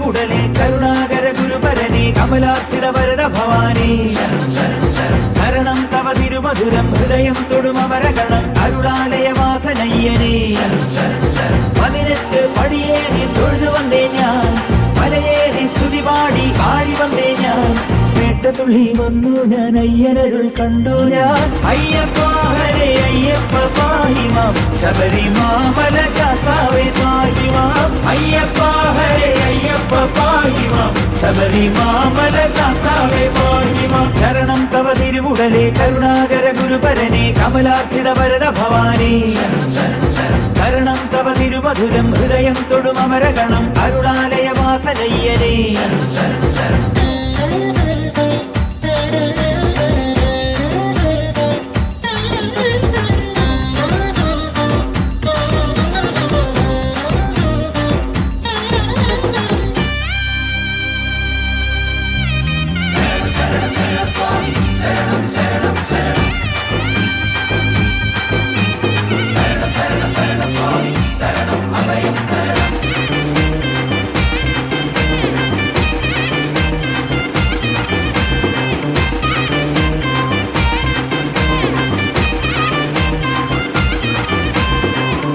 തിരുവുടലേ കരുണാകര ഗുരുപരനെ കമലാർച്ചിത വരദ ഭവാനി ശരണം തവ തിരുമധുരം ഹൃദയം തൊടുമവരഗണം അരുളാലയ വാസനയ്യനെ 18 പടിയേറി തൊഴുതു വന്നേ ഞാൻ മലയേറി സ്തുതി പാടി ആടി വന്നേ ഞാൻ പേട്ടതുള്ളി വന്നു ഞാൻ അയ്യനരുൾ കണ്ടു ഞാൻ അയ്യപ്പ ഹരേ അയ്യപ്പ പാഹിമാം ശബരിമാമല ശാസ്താവേ പാഹിമാം അയ്യപ്പ ഹരേ അയ്യപ്പ പാഹിമാം ശബരിമാമല ശാസ്താവേ പാഹിമാം ശരണം തവ തിരുവുടലേ കരുണാകര ഗുരുപരനെ കമലാർച്ചിത വരദ ഭവാനി ശരണം തവ തിരുമധുരം ഹൃദയം തൊടുമവരഗണം അരുളാലയ വാസനയ്യനെ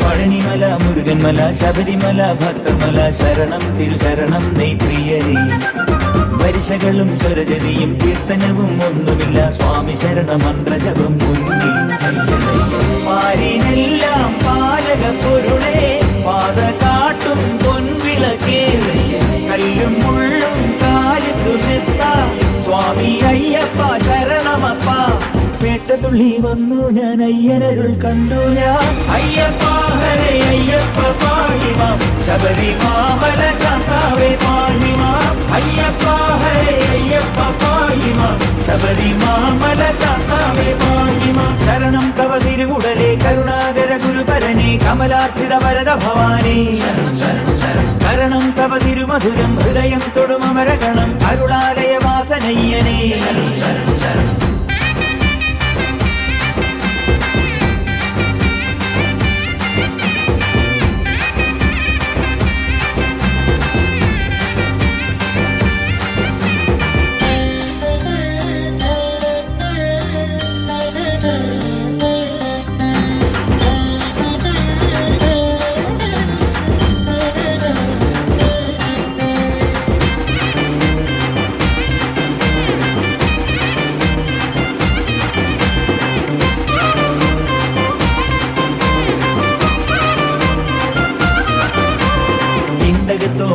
പഴനിമല മുരുകന്മല ശബരിമല ഭക്തമല ശരണം തിരുശരണം നെയ് പ്രിയരേ വരിശകളും സ്വരജതിയും കീർത്തനവും ഒന്നുമില്ല സ്വാമി ശരണ മന്ത്രജപം കുഞ്ഞി പാരിനെല്ലാം പാലക പൊരുളേ പാത കാട്ടും പൊൻവിളക്കേ കല്ലും മുള്ളും കാലിത്തുമെത്ത സ്വാമി അയ്യപ്പ ശരണമപ്പ പേട്ടതുള്ളി വന്നു ഞാൻ അയ്യനരുൾ കണ്ടു ഞാൻ അയ്യപ്പ ഹരേ അയ്യപ്പ പാഹിമാം ശബരിമാമല ശാസ്താവേ പാഹിമാം അയ്യപ്പ ഹരേ അയ്യപ്പ പാഹിമാം ശബരിമാമല ശാസ്താവേ പാഹിമാം ശരണം തവ തിരുവുടലേ കരുണാകര ഗുരുപരനെ കമലാർച്ചിത വരദ ഭവാനി ശരണം തവ തിരുമധുരം ഹൃദയം തൊടുമവരഗണം അരുളാലയ വാസനയ്യനെ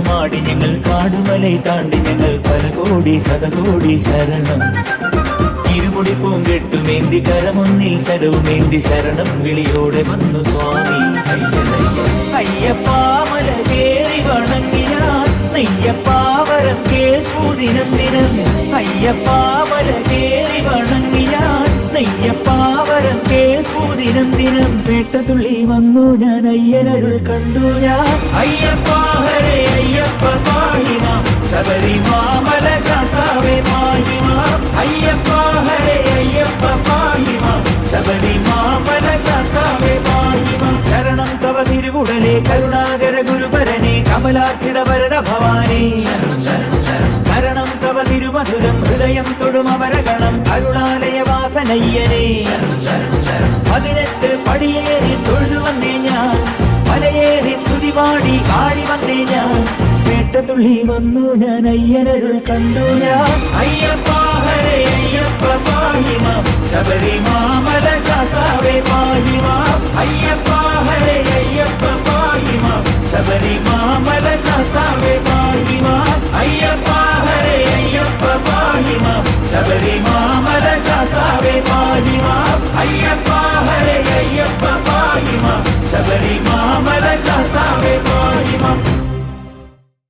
മാടി ഞങ്ങൾ കാടുമലൈ താണ്ടി ഞങ്ങൾ പല കോടി ശതകോടി ശരണം ഇരുമുടി പൂങ്കെട്ടുമേന്തി കരമൊന്നിൽ ശരവുമേന്തി ശരണം വിളിയോടെ വന്നു സ്വാമി അയ്യപ്പാമല കേറി വണങ്ങിനാൻ നെയ്യപ്പാവരം കേൾക്കൂതിനം ദിനം അയ്യപ്പാമല കേറി വണങ്ങിനാൻ നെയ്യപ്പാവരം കേൾക്കൂതിനം ദിനം പേട്ടതുള്ളി വന്നു ഞാൻ അയ്യനരുൾ കണ്ടു ഞാൻ അയ്യപ്പ ഹരേ അയ്യപ്പ പാഹിമാം ശബരിമാമല ശാസ്താവേ പാഹിമാം അയ്യപ്പ ഹരേ അയ്യപ്പ പാഹിമാം ശബരിമാമല ശാസ്താവേ പാഹിമാം ശരണം തവ തിരുവുടലേ കരുണാകര ഗുരുപരനെ കമലാർച്ചിത വരദ ഭവാനി ശരണം തവ തിരുമധുരം ഹൃദയം തൊടുമവരഗണം അരുളാലയ വാസനയ്യനെ 18 പടിയേറി തൊഴുതു വന്നേ ഞാൻ മലയേറി സ്തുതി പാടി ആടി വന്നേ ഞാൻ പേട്ടതുള്ളി വന്നു ഞാൻ അയ്യനരുൾ കണ്ടു ഞാൻ അയ്യപ്പ